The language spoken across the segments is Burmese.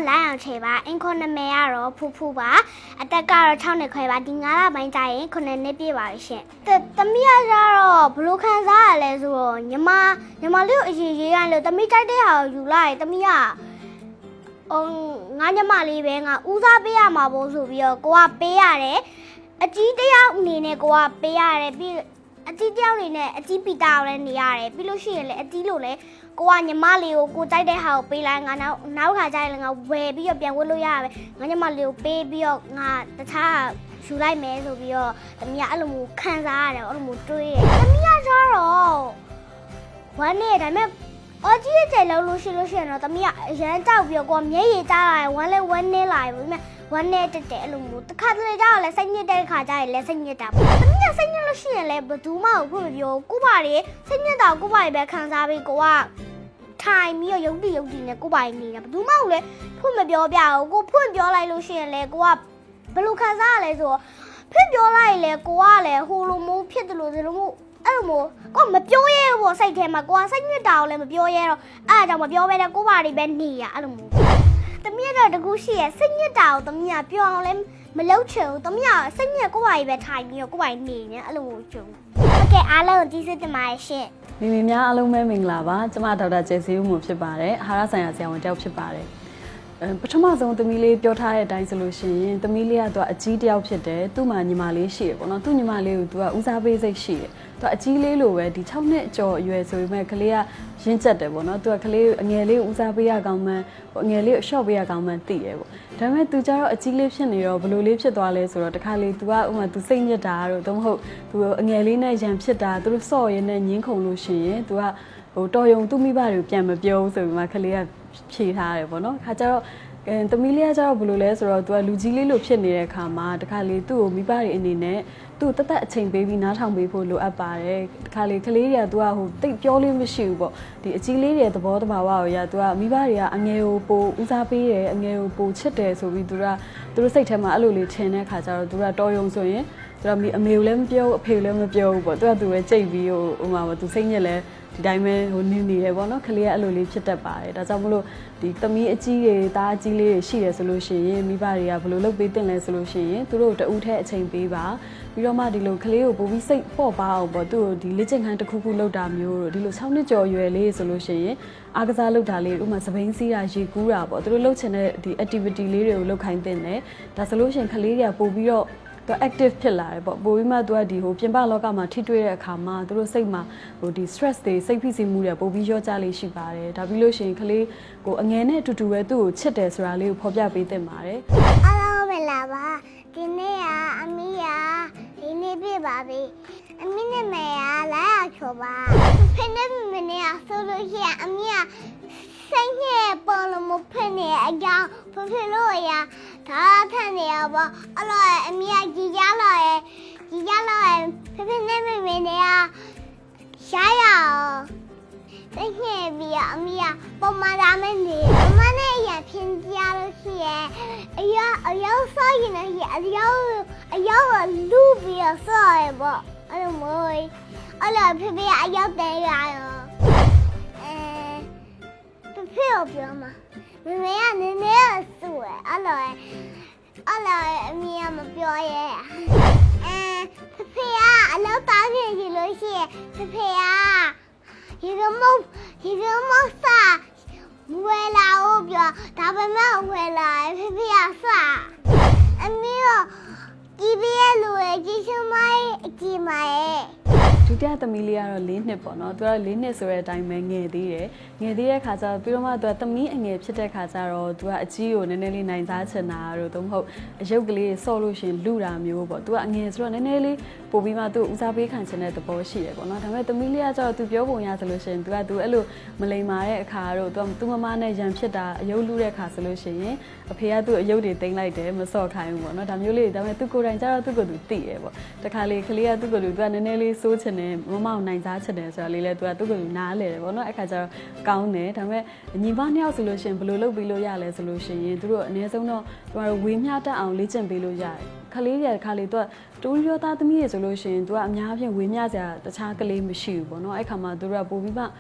လိုင်းအောင်ချေပါအင်ခွန်နမဲကတော့ဖူဖူပါအသက်ကတော့6နှစ်ခွဲပါဒီ9လပိုင်းကျရင်9နှစ်ပြည့်ပါရှင်သမီးကတော့ဘလို့ခံစားရလဲဆိုတော့ညီမလေးကိုအရင်ရေးရလို့သမီးတိုက်တဲ့ဟာကိုယူလိုက်သမီးကငါညီမလေးပဲငါဦးစားပေးရမှာပေါ့ဆိုပြီးတော့ကိုကပေးရတယ်အကြီးတယောက်အနေနဲ့ကိုကပေးရတယ်ပြီးအကြီးတယောက်အနေနဲ့အကြီးပီတာကိုလည်းနေရတယ်ပြီးလို့ရှိရင်လည်းအကြီးလို့လည်းကိုကညီမလေးကိုကိုတိုက်တဲ့ဟာကိုပေးလိုက်ငါနောက်ခါကျရင်လည်းငါဝယ်ပြီးတော့ပြန်ဝတ်လို့ရပဲငါညီမလေးကိုပေးပြီးတော့ငါတခြားယူလိုက်မယ်ဆိုပြီးတော့သမီးကအဲ့လိုမျိုးခံစားရတယ်အဲ့လိုမျိုးတွေးတယ်သမီးကကျတော့ဝမ်းနေဒါပေမဲ့အကြီးအကျယ်လုံးလို့ရှိရင်တော့သမီးကအရန်တောက်ပြီးတော့ကိုကမျက်ရည်ကျလာတယ်ဝမ်းနေလာတယ်ဒါပေမဲ့ဝမ်းနေတက်တယ်အဲ့လိုမျိုးတစ်ခါတလေကျတော့လည်းစိတ်ညစ်တဲ့ခါကျရင်လည်းစိတ်ညစ်တာပေါ့သမီးကစိတ်ညစ်လို့ရှိရင်လည်းဘယ်သူမှကိုဖွင့်မပြောကိုပါလေစိတ်ညစ်တာကိုပါလေပဲခံစားပြီးကိုကထိုင်ပြီးတော့ယုတ်တိနဲ့ကိုပါနေတာဘယ်သူမှလည်းဖွင့်မပြောပြဘူးကိုဖွင့်ပြောလိုက်လို့ရှိရင်လည်းကိုကဘယ်လိုခံစားရလဲဆိုတော့ဖွင့်ပြောလိုက်ရင်လည်းကိုကလည်းဟိုလိုမျိုးဖြစ်တယ်လို့ဒီလိုမျိုးအဲ့လိုမျိုးကိုမပြောရဲဘူးပေါ့စိတ်ထဲမှာကိုကစိတ်ညစ်တာကိုလည်းမပြောရဲတော့အဲ့ဒါကြောင့်မပြောဘဲနဲ့ကိုပါတွေပဲနေရအဲ့လိုမျိုးသမီးကတော့တကူရှိရစိတ်ညစ်တာကိုသမီးကပြောအောင်လဲမလုပ်ချင်ဘူးသမီးကစိတ်ညစ်ကိုပါကြီးပဲထိုင်ပြီးတော့ကိုပါကြီးနေနေအဲ့လိုမျိုးကျုံဟုတ်ကဲ့အားလုံးဒီစစ်တင်ပါတယ်ရှင်မိမိများအားလုံးပဲမင်္ဂလာပါကျမဒေါက်တာကျေစီဦးမှုဖြစ်ပါတယ်အာဟာရဆိုင်ရာဆရာဝန်တယောက်ဖြစ်ပါတယ်ပထမဆုံးသမီးလေးပြောထားတဲ့အတိုင်းဆိုလို့ရှိရင်သမီးလေးကသူကအကြီးတယောက်ဖြစ်တယ်သူ့မှာညီမလေးရှိတယ်ပေါ့နော်သူ့ညီမလေးကိုသူကဦးစားပေးစိတ်ရှိတယ်သူကအကြီးလေးလိုပဲဒီ6နှစ်ကျော်အရွယ်ဆိုပေမဲ့ကလေးကရင့်ကျက်တယ်ပေါ့နော်သူကကလေးအငယ်လေးကိုဦးစားပေးရကောင်းမှအငယ်လေးကိုအလျှော့ပေးရကောင်းမှသိတယ်ပေါ့ဒါပေမဲ့သူကျတော့အကြီးလေးဖြစ်နေတော့ဘလို့လေးဖြစ်သွားလဲဆိုတော့တခါလေသူကဥမာသူစိတ်ညစ်တာတော့သို့မဟုတ်သူအငယ်လေးနဲ့ရံဖြစ်တာသူတို့ဆော့ရင်းနဲ့ညင်းခုန်လို့ရှိရင်သူကဟိုတော်ယုံသူ့မိဘတွေကိုပြန်မပြောဘူးဆိုပြီးမှကလေးကဖြေထားတယ်ပေါ့နော်ခါကျတော့သမီးလေးကကျတော့ဘယ်လိုလဲဆိုတော့ तू ကလူကြီးလေးလိုဖြစ်နေတဲ့အခါမှာတခါလေသူ့ကိုမိဘတွေအနေနဲ့သူ့တသက်အချိန်ပေးပြီးနားထောင်ပေးဖို့လိုအပ်ပါတယ်တခါလေကလေးတွေက तू ကဟိုတိတ်ပြောလေးမရှိဘူးပေါ့ဒီအကြီးလေးတွေသဘောတဘာဝကိုရ तू ကမိဘတွေကအငယ်ကိုပိုဦးစားပေးတယ်အငယ်ကိုပိုချစ်တယ်ဆိုပြီး तू ကသူတို့စိတ်ထဲမှာအဲ့လိုလေးထင်တဲ့အခါကျတော့ तू ကတော်ယုံဆိုရင်သူကအမေကိုလည်းမပြောဘူးအဖေကိုလည်းမပြောဘူးပေါ့ तू ကသူပဲကြိတ်ပြီးဟိုမှာပေါ့ तू စိတ်ညစ်လဲဒီတိုင်းပဲဟိုနေနေတယ်ပေါ့နော်ကလေးကအဲ့လိုလေးဖြစ်တတ်ပါတယ်ဒါကြောင့်မလို့ဒီသမီးအကြီးတွေသားအကြီးလေးတွေရှိတယ်ဆိုလို့ရှိရင်မိဘတွေကဘယ်လိုလုပ်ပေးတင်လဲဆိုလို့ရှိရင်သူတို့တဦးထဲအချိန်ပေးပါပြီးတော့မှဒီလိုကလေးကိုပို့ပြီးစိတ်ပေါ့ပါအောင်ပေါ့သူ့ကိုဒီလက်ကျင်ခန်းတစ်ခုခုလုပ်တာမျိုးတို့ဒီလို6နှစ်ကျော်ရွယ်လေးဆိုလို့ရှိရင်အားကစားလုပ်တာလေးဥပမာစပိန်စီးတာရေကူးတာပေါ့သူတို့လုပ်ချင်တဲ့ဒီ activity လေးတွေကိုလုပ်ခိုင်းတင်တယ်ဒါဆိုလို့ရှိရင်ကလေးတွေကပို့ပြီးတော့သူ active ဖြစ်လာတယ်ပေါ့ပိုပြီးမှသူကဒီဟိုပြင်ပလောကမှာထိတွေ့တဲ့အခါမှာသူတို့စိတ်မှာဟိုဒီ stress တွေစိတ်ဖိစီးမှုတွေပိုပြီးရောကြလေးရှိပါတယ်ဒါပြီးလို့ရှိရင်ကလေးကိုအငယ်နဲ့အတူတူပဲသူ့ကိုချစ်တယ်ဆိုတာလေးကိုဖော်ပြပေးသင့်ပါတယ်အားလုံးပဲလာပါဒီနေ့ကအမီးဒီနေ့ပြပါပြီအမီးနဲ့မေလာချောပါဖိနေမနေဆိုလို့ရှိရင်အမီးစိတ်နဲ့ပေါ်လို့မဖိနေအကြောင်းဖိလို့ရဒါထန်နေရပါအဲ့လိုအမီးကြီးကြလာရဲ့ဖိနေမနေရှားရစိတ်နဲ့ပြီးအမီးပုံမှန်လာမနေမနဲ့ရပြင်ကြလို့ရှိရဲ့အယောဆောင်းရင်လည်းအယောလူပြီးဆောင်းရပေါ့အဲ့လိုမျိုးအဲ့လိုဖေအယောတဲရရောဖေပြောမှာမမေကနည်းနည်းဆူတယ်အဲ့လိုအမီးမပြောရဲဖေကအလောက်သားပြင်ကြည့်လို့ရှိရဲ့ဖေကရေကမောစားဝဲလာဦးပြောဒါပေမဲ့ဝဲလာဖေကစားအမီးရောဒီပြဲလူရဲ့ကြီးချမိုင်းအကြီးမိုင်းဒုတိယသမီးလေးကတော့4နှစ်ပေါ့နော်သူက4နှစ်ဆိုတဲ့အတိုင်းပဲငယ်သေးတယ်ငယ်သေးတဲ့ခါကျတော့ပြီးတော့မှသူကသမီးအငယ်ဖြစ်တဲ့ခါကျတော့သူကအကြီးကိုနည်းနည်းလေးနိုင်စားချင်တာတို့သို့မဟုတ်အယုတ်ကလေးဆော့လို့ရှင်လူတာမျိုးပေါ့သူကအငယ်ဆိုတော့နည်းနည်းလေးပို့ပြီးမှသူ့ဦးစားပေးခံချင်တဲ့သဘောရှိတယ်ပေါ့နော်ဒါပေမဲ့သမီးလေးကကျတော့သူပြောပုံရဆိုလို့ရှင်သူအဲ့လိုမလိမ္မာတဲ့အခါတော့သူမမနဲ့ရန်ဖြစ်တာအယုတ်လူတဲ့ခါဆိုလို့ရှင်အဖေကသူ့အယုတ်တွေတင်လိုက်တယ်မဆော့ခိုင်းဘူးပေါ့နော်ဒါမျိုးလေးဒါပေမဲ့သူကိုယ်တိုင်ကျတော့သူ့ကိုယ်သူသိတယ်ပေါ့တခါလေကလေးကသူ့ကိုယ်သူကနည်းနည်းလေးစိုးချင်တယ်မမောင်နိုင်စားချင်တယ်ဆိုတော့လေးလဲသူကသူ့ကိုယ်သူနားလေတယ်ပေါ့နော်အဲ့ခါကျတော့ကောင်းတယ်ဒါပေမဲ့ညီမနှစ်ယောက်ဆိုလို့ရှင်ဘယ်လိုလုပ်ပြီးလို့ရလဲဆိုလို့ရှင်သူတို့အနည်းဆုံးတော့သူတို့ဝေးမျှတအောင်လေ့ကျင့်ပေးလို့ရတယ်ခလေးတွေခါလေးသူကတိုးရောသားသမီးတွေဆိုလို့ရှင်သူကအများဖြင့်ဝေးမျှစရာတခြားကလေးမရှိဘူးပေါ့နော်အဲ့ခါမှာသူတို့ကပို့ပြီးမှ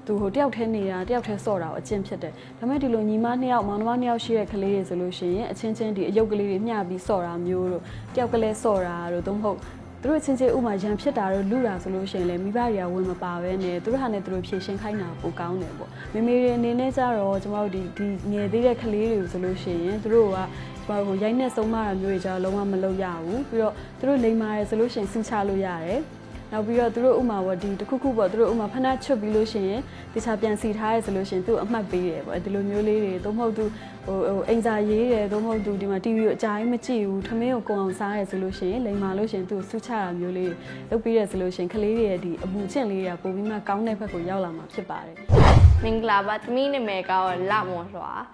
သူဟိုတယောက်ထဲနေတာတယောက်ထဲဆော့တာကိုအကျင့်ဖြစ်တယ်ဒါပေမဲ့ဒီလိုညီမ2ယောက်မောင်နှမ2ယောက်ရှိတဲ့ကလေးတွေဆိုလို့ရှိရင်အချင်းချင်းဒီအယုတ်ကလေးတွေမျှပြီးဆော့တာမျိုးတို့တယောက်ကလေးဆော့တာတို့သို့မဟုတ်သူတို့ချင်းချင်းဥမာရန်ဖြစ်တာတို့လူတာဆိုလို့ရှိရင်လည်းမိဘတွေကဝင်မပါဘဲနဲ့သူတို့ဟာနဲ့သူတို့ဖြည့်ရှင်းခိုင်းတာပိုကောင်းတယ်ပေါ့မေမေတွေအနေနဲ့ကြတော့ကျမတို့ဒီငယ်သေးတဲ့ကလေးတွေဆိုလို့ရှိရင်သူတို့ကကျမတို့ဟိုရိုက်နဲ့ဆုံးမတာမျိုးတွေကြတော့လုံးဝမလုပ်ရဘူးပြီးတော့သူတို့လိမ်မာရဲဆိုလို့ရှိရင်စူးချလို့ရတယ်နောက်ပြီးတော့သူတို့ဥမာပေါ့ဒီတစ်ခုခုပေါ့သူတို့ဥမာဖနာချွတ်ပြီးလို့ရှိရင်တခြားပြန်စီထားရဲဆိုလို့ရှိရင်သူ့အမှတ်ပေးတယ်ပေါ့ဒီလိုမျိုးလေးတွေသို့မဟုတ်သူဟိုအိမ်စာရေးတယ်သို့မဟုတ်သူဒီမှာ TV ကိုအကြိုင်းမကြည့်ဘူးထမင်းကိုကိုအောင်စားရဲဆိုလို့ရှိရင်လိမ်မာလို့ရှိရင်သူ့စူးချတာမျိုးလေးလုပ်ပြီးရဲဆိုလို့ရှိရင်ကလေးတွေရဲ့ဒီအပူချင့်လေးတွေကပိုပြီးမှကောင်းတဲ့ဘက်ကိုရောက်လာမှာဖြစ်ပါတယ်မင်္ဂလာပါသမီးနာမည်ကလမွန်စွာ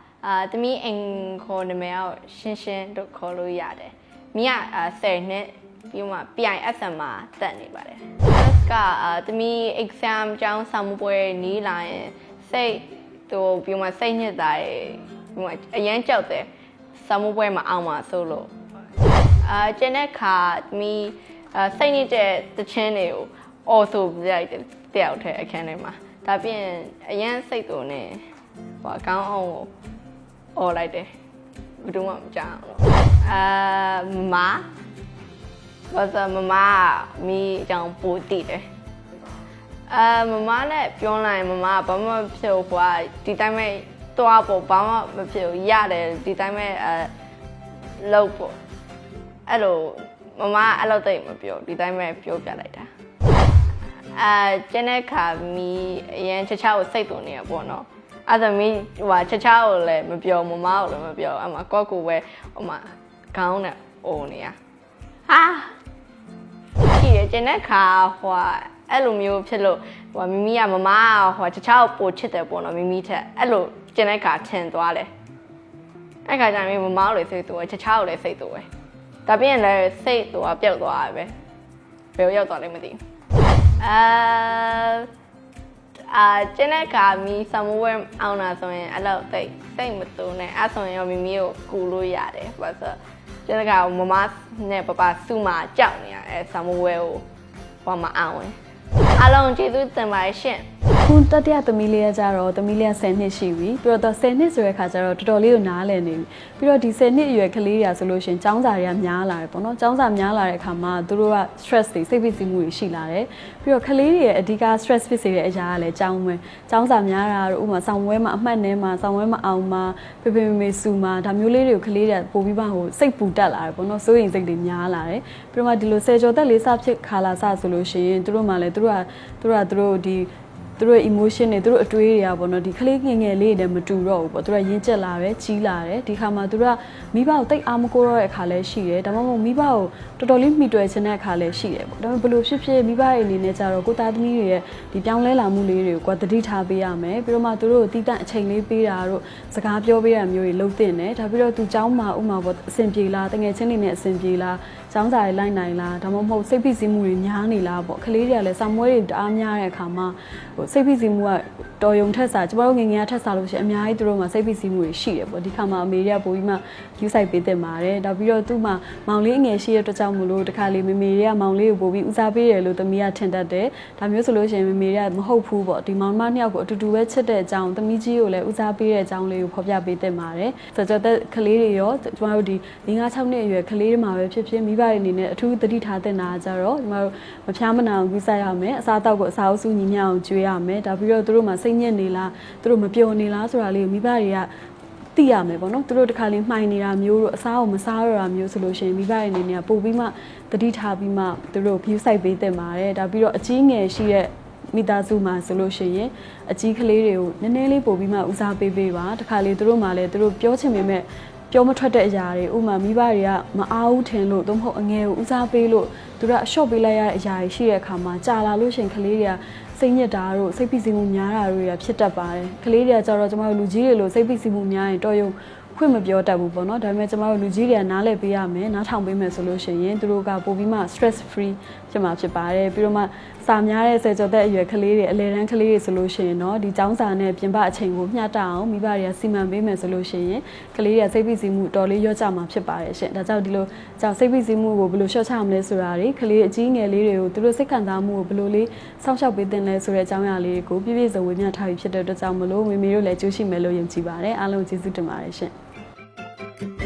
သမီးအင်ခေါ်နာမည်ကရှင်းတို့ခေါ်လို့ရတယ်မိက10နှစ်ပြီးမှ PISM မှာတက်နေပါတယ်ကသမီး exam ကျောင်းစာမှုပွဲနီးလာရင်စိတ်သူပြီးမှစိတ်ညစ်တာပြီးမှအရန်ကြောက်တယ်စာမှုပွဲမှာအောင်မှာဆိုလို့ကျန်တဲ့ခါသမီးစိတ်ညစ်တဲ့တခြင်းတွေကိုအော်ဆိုပြလိုက်တယ်တယောက်တည်းအခန်းထဲမှာဒါပြင်အရန်စိတ်သူနဲ့ဟိုကောင်းအောင်အော်လိုက်တယ်ဘယ်သူမှမကြောက်ဘူးမဘာသာမမမီအကြောင်းပိုတည်တယ်မမနဲ့ပြောလိုက်မမဘာမှမဖြစ်ဘူးကွာဒီတိုင်းမဲ့တွားပေါ့ဘာမှမဖြစ်ဘူးရတယ်ဒီတိုင်းမဲ့လောက်ပေါ့အဲ့လိုမမအဲ့လိုတိတ်မပြောဒီတိုင်းမဲ့ပြောပြလိုက်တာကျန်တဲ့ခါမီအရင်ချချကိုစိတ်သွင်းနေရပေါ့နော်အဲ့ဒါမီဟိုချချကိုလည်းမပြောမမကိုလည်းမပြောအမကော့ကိုပဲဟိုမှာခေါင်းနဲ့အိုနေရဟာကြည့်ရကျန်တဲ့ခါဟိုအဲ့လိုမျိုးဖြစ်လို့ဟိုမိမိကမမဟိုချချကိုပို့ချစ်တယ်ပေါ့နော်မိမိထက်အဲ့လိုကျန်တဲ့ခါထင်သွားတယ်အဲ့ခါကျရင်မမကိုလည်းစိတ်သွင်းချချကိုလည်းစိတ်သွင်းဒါပြင်လည်းစိတ်သူကပျောက်သွားတယ်ပဲဘယ်ရောက်သွားလဲမသိဘူးကျန်တဲ့ခါမီဆမ်မဝဲအောင်လာဆိုရင်အဲ့လောက်တိတ်မတူနဲ့အဲ့ဆိုရင်ရောမိမိကိုကူလို့ရတယ်ဘာလို့ကျန်တဲ့ခါမမနဲ့ပပစုမှာကြောက်နေရအဲ့ဆမ်မဝဲကိုဘာမှအောင်ဝင်အားလုံးကျေးဇူးတင်ပါတယ်ရှင်ခုတတိယသမီးလေးကကြတော့သမီးလေးက10နှစ်ရှိပြီပြီးတော့10နှစ်ဆိုတဲ့ခါကျတော့တော်တော်လေးကိုနားလည်နေပြီပြီးတော့ဒီ10နှစ်အရွယ်ကလေးတွေကဆိုလို့ရှိရင်ចောင်းစာတွေကများလာတယ်ပေါ့နော်ចောင်းစာများလာတဲ့အခါမှာသူတို့က stress တွေစိတ်ဖိစီးမှုတွေရှိလာတယ်ပြီးတော့ကလေးတွေရဲ့အဓိက stress ဖြစ်စေတဲ့အရာကလည်းចောင်းပဲចောင်းစာများတာတို့ဥပမာဆောင်းဝဲမှာအမှတ်နဲ့မှာဆောင်းဝဲမှာအောင်မှာဖေဖေမေမေစုမှာဒါမျိုးလေးတွေကိုကလေးတွေကပို့ပြီးမှဟိုစိတ်ပူတက်လာတယ်ပေါ့နော်စိုးရိမ်စိတ်တွေများလာတယ်ပြီးတော့မှဒီလို10ကျော်သက်လေးစဖြစ်ခါလာစဆိုလို့ရှိရင်သူတို့မှလည်းသူတို့ဒီသူတို့ emotion တွေသူတို့အတွေးတွေကပေါ့နော်ဒီကလေးငယ်ငယ်လေးတွေမတူတော့ဘူးပေါ့သူတို့ရင်းကျက်လာတယ်ကြီးလာတယ်ဒီခါမှာသူတို့ကမိဘကိုတိတ်အားမကိုတော့တဲ့အခါလည်းရှိတယ်ဒါမှမဟုတ်မိဘကိုတော်တော်လေးမိတွေ့ချင်တဲ့အခါလည်းရှိတယ်ပေါ့ဒါပေမဲ့ဘလို့ဖြစ်ဖြစ်မိဘရဲ့အနေနဲ့ကြတော့ကိုသားသမီးတွေရဲ့ဒီပြောင်းလဲလာမှုလေးတွေကိုသတိထားပေးရမယ်ပြီးတော့မှသူတို့ကိုတီးတန့်အချိန်လေးပေးတာတို့စကားပြောပေးတာမျိုးတွေလုပ်သင့်တယ်ဒါပြီးတော့သူเจ้าမှာဥမာပေါ့အဆင်ပြေလားတငယ်ချင်းတွေနဲ့အဆင်ပြေလားចောင်းစာတွေလိုက်နိုင်လားဒါမှမဟုတ်စိတ်ဖိစီးမှုတွေများနေလားပေါ့ကလေးတွေကလည်းစာမွေးတွေတအားများတဲ့အခါမှာဟိုစိတ်ဖိစီးမှုကတော်ယုံထက်စာကျမတို့ငငယ်ကထက်စာလို့ရှိရင်အများကြီးသူတို့မှာစိတ်ဖိစီးမှုတွေရှိတယ်ပေါ့ဒီခါမှာအမေတွေကပိုပြီးမှယူဆိုင်ပေးတင်ပါတယ်ဒါပြီးတော့သူ့မှာမောင်လေးအငယ်ရှိတဲ့အတွက်ကြောင့်မလို့တခါလေမေမေတွေကမောင်လေးကိုပိုပြီးဦးစားပေးတယ်လို့သမီးကထင်တတ်တယ်ဒါမျိုးဆိုလို့ရှိရင်မေမေတွေကမဟုတ်ဘူးပေါ့ဒီမောင်မနှစ်ယောက်ကိုအတူတူပဲချစ်တဲ့အကြောင်းသမီးကြီးကိုလည်းဦးစားပေးတဲ့အကြောင်းလေးကိုဖော်ပြပေးတင်ပါတယ်ဆိုတော့ကလေးတွေရောကျမတို့ဒီ5-6နှစ်အရွယ်ကလေးတွေမှာပဲဖြစ်ဖြစ်မိဘတွေအနေနဲ့အထူးသတိထားတင်တာကြတော့ကျမတို့မဖျားမနာအောင်ကူးစားရမယ်အစားအသောက်ကိုအစားအုပ်စုညီမျှအောင်ကျွေးရမယ်ဒါပြီးတော့သူတို့မှာစိတ်ညစ်နေလားသူတို့မပျော်နေလားဆိုတာလေးကိုမိဘတွေကသိရမယ်ပေါ့နော်သူတို့တခါလေးမှိုင်နေတာမျိုးတို့အစားကိုမစားရတာမျိုးဆိုလို့ရှိရင်မိဘတွေအနေနဲ့ပို့ပြီးမှသတိထားပြီးမှသူတို့ view site ပေးတင်ပါတယ်ဒါပြီးတော့အကြီးငယ်ရှိတဲ့မိသားစုမှာဆိုလို့ရှိရင်အကြီးကလေးတွေကိုနည်းနည်းလေးပို့ပြီးမှဦးစားပေးပါတခါလေးသူတို့မှလည်းသူတို့ပြောချင်ပေမဲ့ပြောမထွက်တဲ့အရာတွေဥမာမိဘတွေကမအားဘူးထင်လို့သို့မဟုတ်အငယ်ကိုဦးစားပေးလို့သူတို့အလျှော့ပေးလိုက်ရတဲ့အရာတွေရှိတဲ့အခါမှာကြာလာလို့ရှိရင်ကလေးတွေကစိတ်ညစ်တာတို့စိတ်ဖိစီးမှုများတာတို့တွေဖြစ်တတ်ပါတယ်ကလေးတွေကကြတော့ကျမတို့လူကြီးတွေလို့စိတ်ဖိစီးမှုများရင်တော်ရုံခွင့်မပြောတတ်ဘူးပေါ့နော်ဒါပေမဲ့ကျမတို့လူကြီးတွေကနားလည်ပေးရမယ်နားထောင်ပေးမယ်ဆိုလို့ရှိရင်သူတို့ကပို့ပြီးမှ stress free ဖြစ်မှာဖြစ်ပါတယ်ပြီးတော့မှ စာများတဲ့ဆယ်ကျော်သက်အရွယ်ကလေးတွေအလဲတန်းကလေးတွေဆိုလို့ရှိရင်တော့ဒီចောင်းစာနဲ့ပြင်ပအချိန်ကိုမျှတအောင်မိဘတွေကစီမံပေးမယ်ဆိုလို့ရှိရင်ကလေးတွေကစိတ်ဖိစီးမှုတော်လေးရော့ကျမှာဖြစ်ပါတယ်ရှင်ဒါကြောင့်ဒီလိုကြောင့်စိတ်ဖိစီးမှုကိုဘယ်လိုလျှော့ချမလဲဆိုတာတွေကလေးအကြီးငယ်လေးတွေကိုသူတို့စိတ်ခံစားမှုကိုဘယ်လိုလေးစောင့်ရှောက်ပေးတင်လဲဆိုတဲ့အကြောင်းအရာလေးကိုပြည့်ပြည့်စုံဝေမျှထားပြီးဖြစ်တဲ့အတွက်ကြောင့်မလို့မိမိတို့လည်းကြိုးရှိမယ်လို့ယုံကြည်ပါတယ်အားလုံးကျေးဇူးတင်ပါတယ်ရှင်